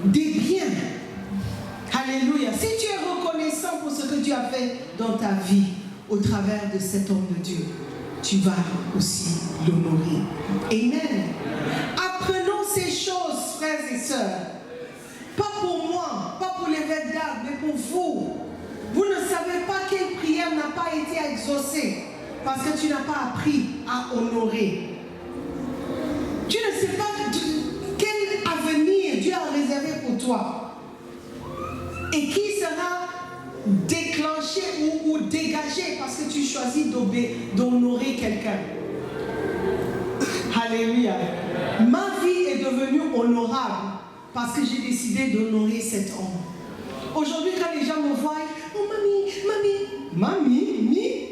des biens. Alléluia. Si tu es reconnaissant pour ce que Dieu a fait dans ta vie au travers de cet homme de Dieu, tu vas aussi l'honorer. Amen. Apprenons ces choses, frères et sœurs. Pas pour moi, pas pour l'évêque d'Arc, mais pour vous. Vous ne savez pas quelle prière n'a pas été exaucée parce que tu n'as pas appris à honorer. Tu ne sais pas quel avenir Dieu a réservé pour toi et qui sera déclenché ou dégagé parce que tu choisis d'honorer quelqu'un. Alléluia. Ma vie est devenue honorable parce que j'ai décidé d'honorer cet homme. Aujourd'hui, quand les gens me voient, oh mamie,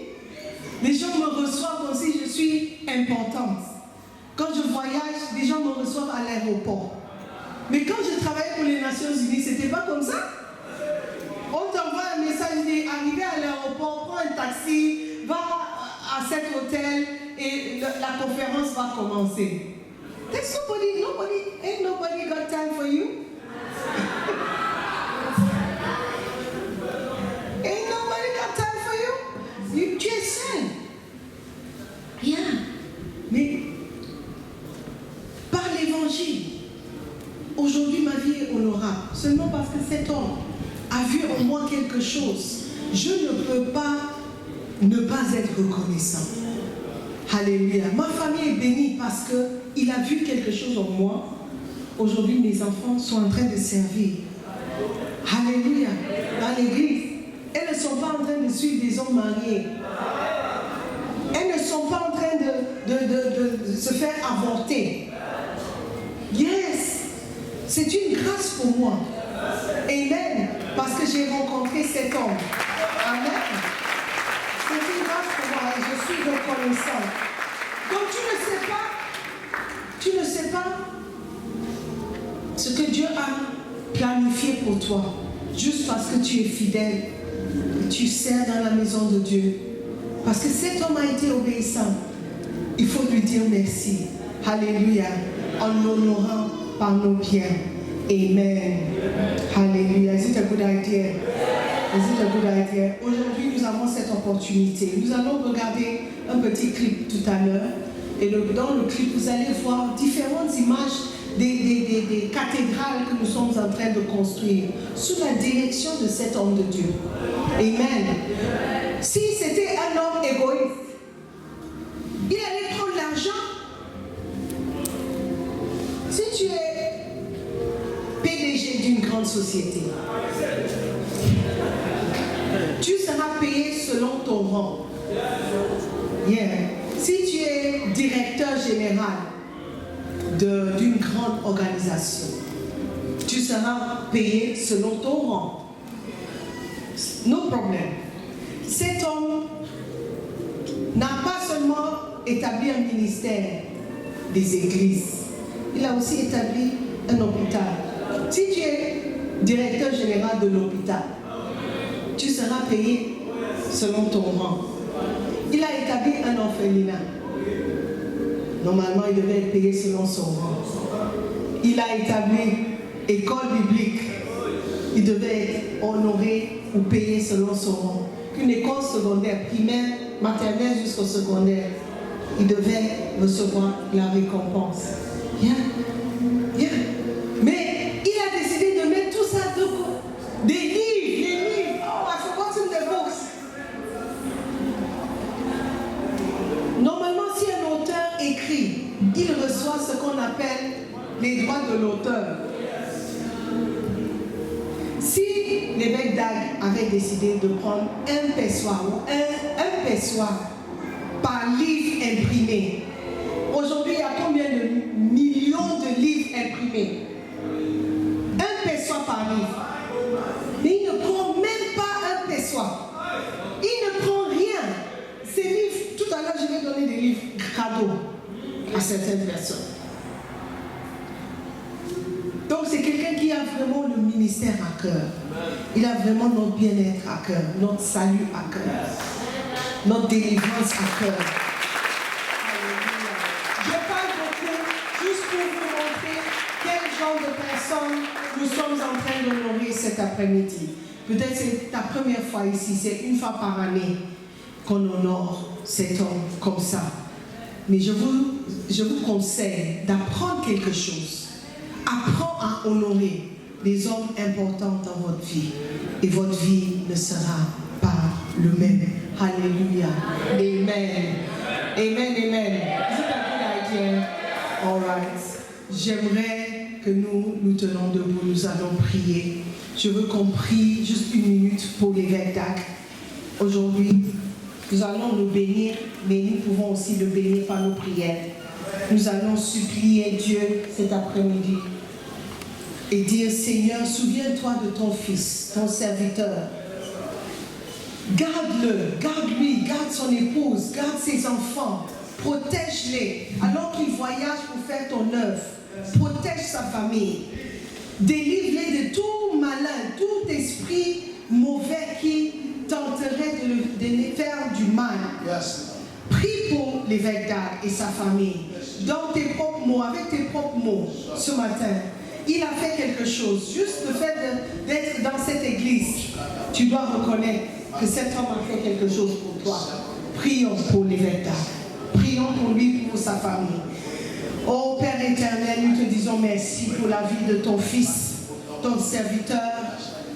les gens me reçoivent comme si je suis importante. Quand je voyage, les gens me reçoivent à l'aéroport. Mais quand je travaillais pour les Nations Unies, c'était pas comme ça. On t'envoie un message, dit arrivé à l'aéroport, prends un taxi, va à cet hôtel et la conférence va commencer. There's ain't nobody got time for you. Ain't nobody got time for you. Tu es seul. Bien. Mais par l'évangile, aujourd'hui ma vie est honorable. Seulement parce que cet homme a vu en moi quelque chose. Je ne peux pas ne pas être reconnaissant. Alléluia. Ma famille est bénie parce qu'il a vu quelque chose en moi. Aujourd'hui, mes enfants sont en train de servir. Alléluia. Dans l'église. Elles ne sont pas en train de suivre des hommes mariés. Elles ne sont pas en train de se faire avorter. Yes. C'est une grâce pour moi. Amen. Parce que j'ai rencontré cet homme. Amen. C'est une grâce pour moi et je suis reconnaissant. Donc tu ne sais pas ce que Dieu a planifié pour toi. Juste parce que tu es fidèle, tu sers dans la maison de Dieu. Parce que cet homme a été obéissant. Il faut lui dire merci. Alléluia. En l'honorant par nos biens. Amen. Alléluia. Is it a good idea? Is it a good idea? Aujourd'hui, nous avons cette opportunité. Nous allons regarder un petit clip tout à l'heure. Et dans le clip, vous allez voir différentes images des cathédrales que nous sommes en train de construire sous la direction de cet homme de Dieu. Amen. Si c'était un homme égoïste, il allait prendre l'argent. Si tu es PDG d'une grande société, tu seras payé selon ton rang. Yeah. Si tu es directeur général d'une grande organisation, tu seras payé selon ton rang. No problème. Cet homme n'a pas seulement établi un ministère des églises, il a aussi établi un hôpital. Si tu es directeur général de l'hôpital, tu seras payé selon ton rang. Il a établi un orphelinat. Normalement, il devait être payé selon son rang. Il a établi école biblique. Il devait être honoré ou payé selon son rang. Une école secondaire, primaire, maternelle jusqu'au secondaire, il devait recevoir la récompense. Yeah. Yeah. Mais il a décidé de mettre tout ça de côté. Des livres, les livres. Oh, I forgot the books. Normalement, si un auteur écrit, il reçoit ce qu'on appelle les droits de l'auteur. Si l'évêque d'Agde avait décidé de prendre un pessoir ou un pessoir par livre imprimé, aujourd'hui il y a combien de millions de livres imprimés? Un pessoir par livre. Mais il ne prend même pas un pessoir. Il ne prend rien. Ces livres, tout à l'heure je vais donner des livres cadeaux à certaines personnes. Donc c'est quelqu'un qui a vraiment le ministère à cœur. Il a vraiment notre bien-être à cœur, notre salut à cœur, notre délivrance à cœur. Alléluia. Je parle beaucoup juste pour vous montrer quel genre de personnes nous sommes en train d'honorer cet après-midi. Peut-être c'est ta première fois ici, c'est une fois par année qu'on honore cet homme comme ça. Mais je vous conseille d'apprendre quelque chose. Apprends à honorer les hommes importants dans votre vie. Et votre vie ne sera pas le même. Alléluia. Amen. Amen, amen. Is it a good idea? All right. J'aimerais que nous tenons debout. Nous allons prier. Je veux qu'on prie juste une minute pour l'évêque d'Agde. Aujourd'hui, nous allons le bénir, mais nous pouvons aussi le bénir par nos prières. Nous allons supplier Dieu cet après-midi et dire, Seigneur, souviens-toi de ton fils, ton serviteur. Garde-le, garde-lui, garde son épouse, garde ses enfants, protège-les alors qu'il voyage pour faire ton œuvre. Protège sa famille. Délivre-les de tout malin, tout esprit mauvais qui tenterait de les faire du mal. Yes. Prie pour l'évêque d'Agde et sa famille. Dans tes propres mots, avec tes propres mots, ce matin. Il a fait quelque chose. Juste le fait d'être dans cette église, tu dois reconnaître que cet homme a fait quelque chose pour toi. Prions pour l'évêque d'Agde. Prions pour lui, pour sa famille. Oh Père éternel, nous te disons merci pour la vie de ton fils, ton serviteur,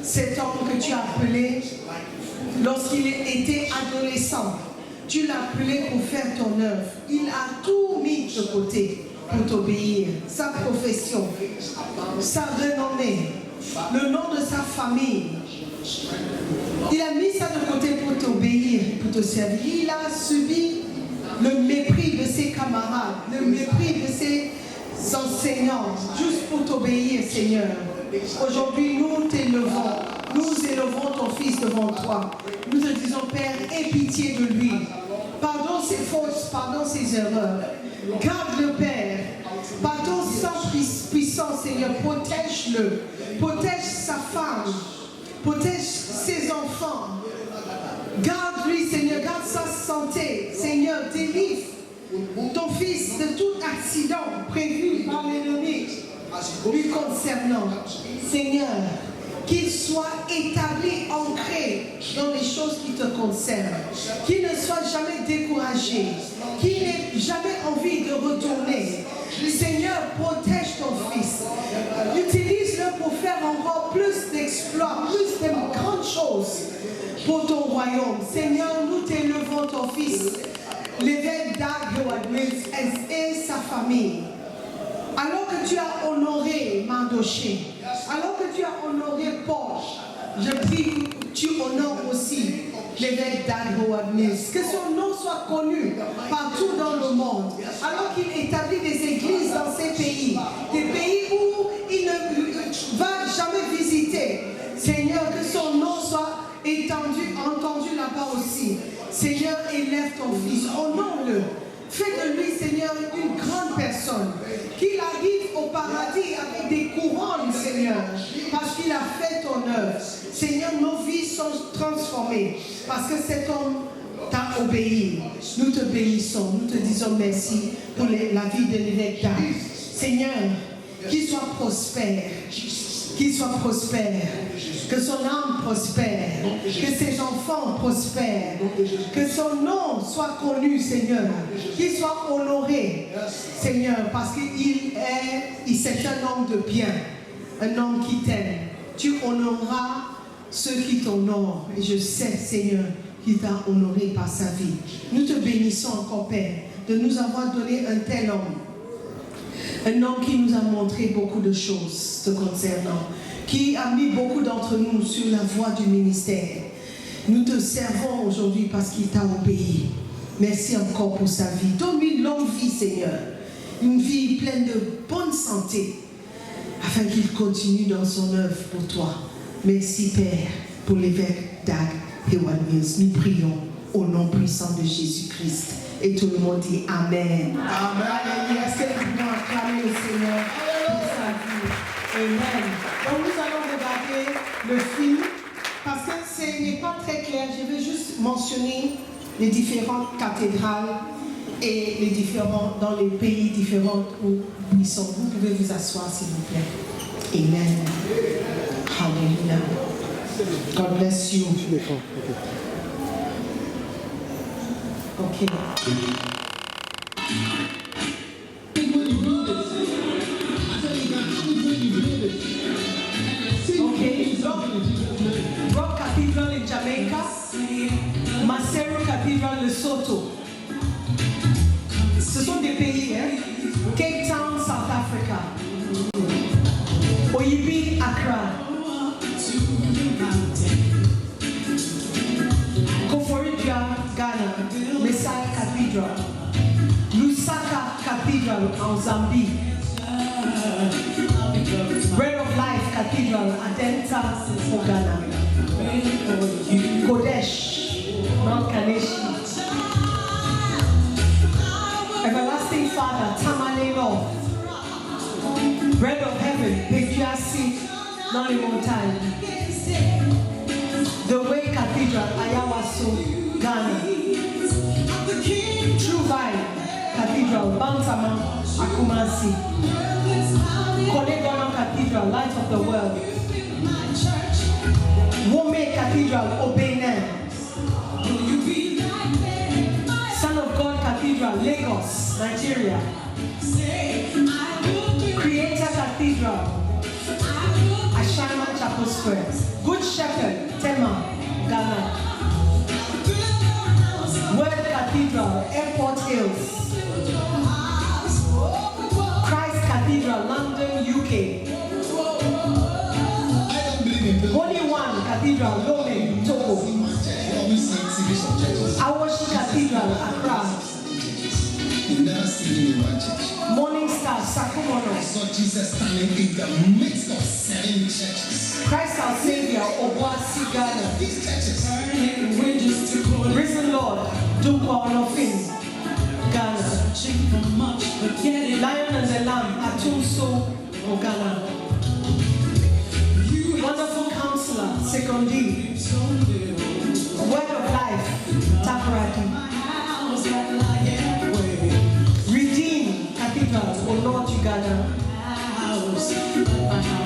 cet homme que tu as appelé lorsqu'il était adolescent. tu l'as appelé pour faire ton œuvre. Il a tout mis de côté pour t'obéir. Sa profession, sa renommée, le nom de sa famille. Il a mis ça de côté pour t'obéir, pour te servir. Il a subi le mépris de ses camarades, le mépris de ses enseignants, juste pour t'obéir, Seigneur. Aujourd'hui, nous t'élevons. Nous élevons ton fils devant toi. Nous te disons, Père, aie pitié de lui. Pardonne ses fautes, pardonne ses erreurs. Garde le Père. Par ton sang puissant, Seigneur, protège-le. Protège sa femme. Protège ses enfants. Garde-lui, Seigneur. Garde sa santé. Seigneur, délivre ton fils de tout accident prévu par l'ennemi lui concernant. Seigneur, qu'il soit établi, ancré dans les choses qui te concernent. Qu'il ne soit jamais découragé. Qu'il n'ait jamais envie de retourner. Seigneur, protège ton fils. Utilise-le pour faire encore plus d'exploits, plus de grandes choses pour ton royaume. Seigneur, nous t'élevons ton fils, l'évêque Dag Heward-Mills et sa famille. Alors que tu as honoré Mardoché, alors que tu as honoré Paul, je prie que tu honores aussi l'évêque Dag Heward-Mills, que son nom soit connu partout dans le monde, alors qu'il établit des églises dans ces pays, des pays où il ne va jamais visiter. Seigneur, que son nom soit étendu, entendu là-bas aussi. Seigneur, élève ton fils, honore-le. Fais de lui, Seigneur, une grande personne. Qu'il arrive au paradis avec des couronnes, Seigneur, parce qu'il a fait ton œuvre. Seigneur, nos vies sont transformées parce que cet homme t'a obéi. Nous te bénissons, nous te disons merci pour la vie de l'évêque Dag. Seigneur, qu'il soit prospère. Qu'il soit prospère, que son âme prospère, que ses enfants prospèrent, que son nom soit connu, Seigneur, qu'il soit honoré, Seigneur, parce c'est un homme de bien, un homme qui t'aime. Tu honoreras ceux qui t'honorent, et je sais, Seigneur, qu'il t'a honoré par sa vie. Nous te bénissons encore, Père, de nous avoir donné un tel homme. Un homme qui nous a montré beaucoup de choses te concernant, qui a mis beaucoup d'entre nous sur la voie du ministère. Nous te servons aujourd'hui parce qu'il t'a obéi. Merci encore pour sa vie. Donne-lui une longue vie, Seigneur. Une vie pleine de bonne santé, afin qu'il continue dans son œuvre pour toi. Merci, Père, pour l'évêque Dag Heward-Mills. Nous prions au nom puissant de Jésus-Christ. Et tout le monde dit Amen. Amen. Est-ce que nous pouvons acclamer le Seigneur pour sa vie? Amen. Donc nous allons regarder le film parce que ce n'est pas très clair. Je vais juste mentionner les différentes cathédrales et les différents dans les pays différents où ils sont. Vous pouvez vous asseoir s'il vous plaît. Amen. Hallelujah. God bless you. Okay. Rock Cathedral in Jamaica, Maseru Cathedral Lesotho. Ce sont des pays, hein? Cape Town, South Africa. Oyibi, Accra. Koforidua, Ghana. Messiah Cathedral. Lusaka Cathedral en Zambie. Bread of Life Cathedral, Adenta, Ghana. Kodesh, Mount Kaneshi. Everlasting Father, Tamale North. Bread of Heaven, Pekiasi, Noli Mountain. The Way Cathedral, Ayawaso, Ghana. True Vine Cathedral, Bantama, Akumasi. Kolegono Cathedral, Light of the World. Wome Cathedral, Obenem. Son of God Cathedral, Lagos, Nigeria. Creator Cathedral, Ashaiman Chapel Square. Good Shepherd, Tema, Ghana. Word Cathedral, Lome, Togo. Awashi Cathedral, Accra. You never see him in one church. Morning Star, Sakumono. I saw Jesus standing in the midst of 7 churches. Christ our Savior, Obuasi Ghana. These churches. Risen Lord, Dunkwa Onofin, Ghana. Lion and the Lamb, Atumso, Ghana. Wonderful Counselor, Sekondi. Word of Life, Takoradi. Redeem Cathedral, O Lord Uganda.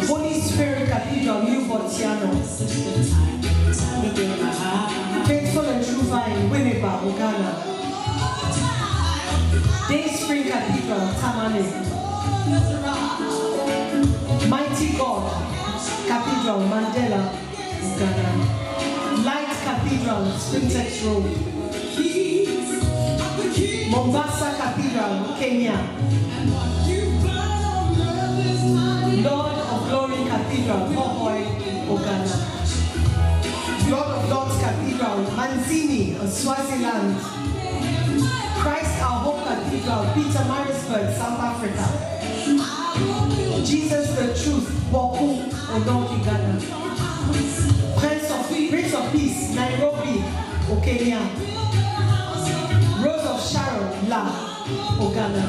Holy Spirit Cathedral, New Botiano. Faithful and True Vine, Winneba, Uganda. Day Spring Cathedral, Tamale. Mighty God Cathedral, Mandela, Uganda. Light Cathedral, Sprintex Road. Mombasa Cathedral, Kenya. Lord of Glory Cathedral, Hohoy, Uganda. Lord of Lords Cathedral, Manzini, Swaziland. Christ Our Hope Cathedral, Pietermaritzburg, South Africa. Jesus the Truth, Boku, Lord Uganda. Prince of Peace, Nairobi, Kenya. Rose of Sharon, La, Uganda.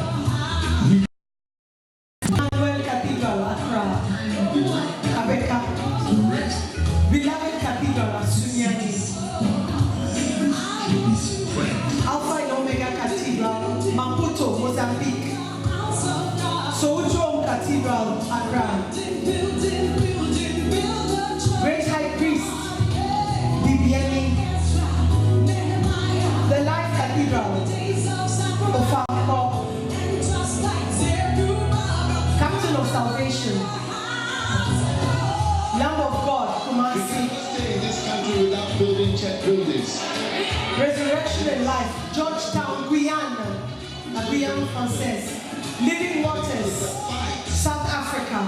Emmanuel Cathedral, Accra, Kabeka. Beloved Cathedral, Asunyani. Alpha and Omega Cathedral, Maputo, Mozambique. Sojo Cathedral, Accra. Great High Priest, Bibiani. The Life Cathedral, Ofako. Captain of Salvation, Lamb of God, Kumasi. You cannot stay in this country without building church buildings. Resurrection and Life, Georgetown, Guyana, la Guyane française. Living Waters, South Africa.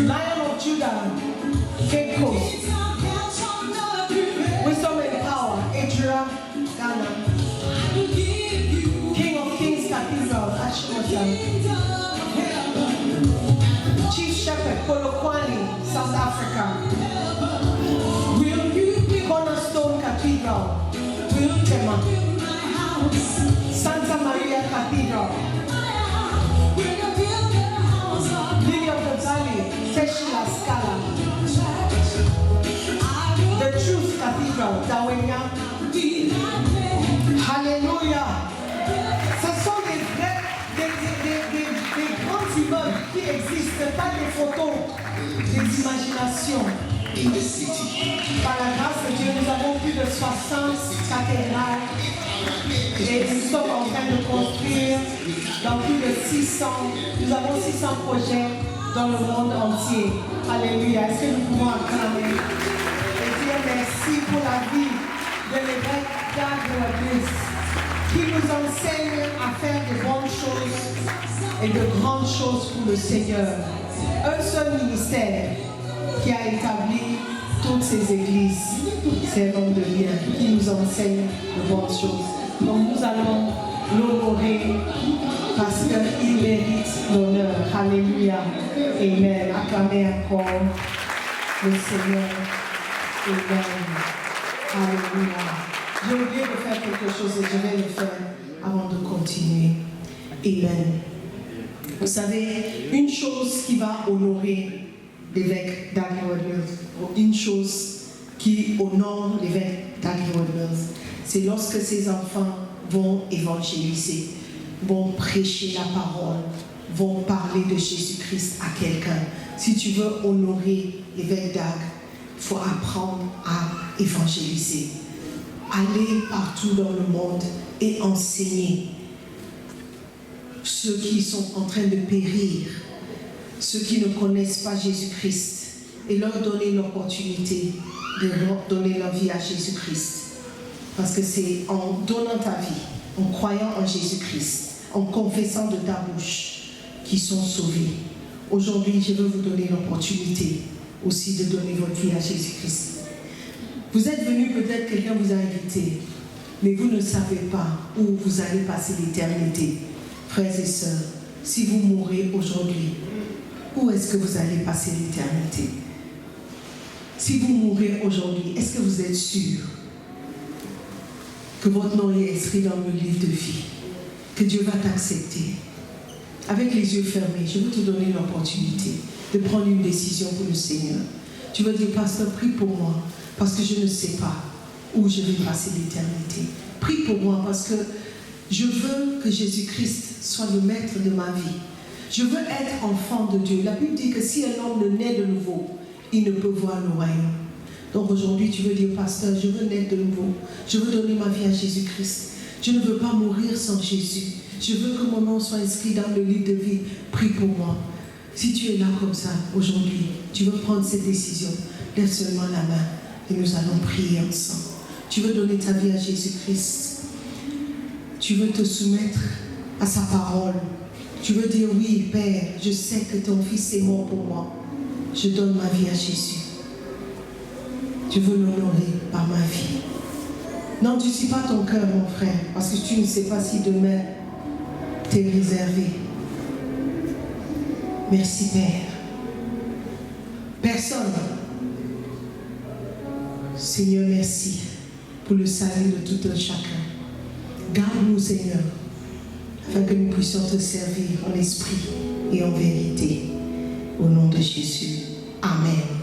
Lion of Judah, Cape Coast. Wisdom and Power, Edra, Ghana. King of Kings Cathedral, Ashwata. Chief Shepherd, Polokwane, South Africa. Cornerstone Cathedral, Tema. Santa Maria Cathedral. Lily of the Valley, Teshila Scala. The Truth Cathedral, Dawenya. Alléluia. Ce sont des grands immeubles qui existent, pas des photos, des imaginations. In the city. Par la grâce de Dieu, nous avons plus de 60 cathédrales et nous sommes en train de construire dans plus de 600, nous avons 600 projets dans le monde entier. Alléluia. Est-ce que nous pouvons acclamer et dire merci pour la vie de l'évêque d'Agre qui nous enseigne à faire de bonnes choses et de grandes choses pour le Seigneur. Un seul ministère qui a établi toutes ces églises, ces hommes de bien, qui nous enseignent de bonnes choses. Donc nous allons l'honorer parce qu'il mérite l'honneur. Alléluia. Amen. Acclamez encore le Seigneur. Amen. Alléluia. J'ai oublié de faire quelque chose et je vais le faire avant de continuer. Amen. Vous savez, une chose qui va honorer l'évêque d'Agri-Road Mills, une chose qui honore l'évêque d'Agri-Road Mills, c'est lorsque ses enfants vont évangéliser, vont prêcher la parole, vont parler de Jésus-Christ à quelqu'un. Si tu veux honorer l'évêque d'Agri, il faut apprendre à évangéliser. Aller partout dans le monde et enseigner ceux qui sont en train de périr, ceux qui ne connaissent pas Jésus-Christ, et leur donner l'opportunité de donner leur vie à Jésus-Christ. Parce que c'est en donnant ta vie, en croyant en Jésus-Christ, en confessant de ta bouche, qu'ils sont sauvés. Aujourd'hui, je veux vous donner l'opportunité aussi de donner votre vie à Jésus-Christ. Vous êtes venu, peut-être quelqu'un vous a invité, mais vous ne savez pas où vous allez passer l'éternité. Frères et sœurs, si vous mourrez aujourd'hui, où est-ce que vous allez passer l'éternité? Si vous mourrez aujourd'hui, est-ce que vous êtes sûr que votre nom est inscrit dans le livre de vie, que Dieu va t'accepter? Avec les yeux fermés, je veux te donner l'opportunité de prendre une décision pour le Seigneur. Tu vas dire, pasteur, prie pour moi, parce que je ne sais pas où je vais passer l'éternité. Prie pour moi, parce que je veux que Jésus-Christ soit le maître de ma vie. Je veux être enfant de Dieu. La Bible dit que si un homme ne naît de nouveau, il ne peut voir le royaume. Donc aujourd'hui, tu veux dire, pasteur, je veux naître de nouveau. Je veux donner ma vie à Jésus-Christ. Je ne veux pas mourir sans Jésus. Je veux que mon nom soit inscrit dans le livre de vie. Prie pour moi. Si tu es là comme ça, aujourd'hui, tu veux prendre cette décision, lève seulement la main et nous allons prier ensemble. Tu veux donner ta vie à Jésus-Christ. Tu veux te soumettre à sa parole. Tu veux dire, oui, Père, je sais que ton Fils est mort pour moi. Je donne ma vie à Jésus. Tu veux l'honorer par ma vie. Non, tu ne suis pas ton cœur, mon frère, parce que tu ne sais pas si demain t'es réservé. Merci, Père. Personne. Seigneur, merci pour le salut de tout un chacun. Garde-nous, Seigneur, afin que nous puissions te servir en esprit et en vérité. Au nom de Jésus. Amen.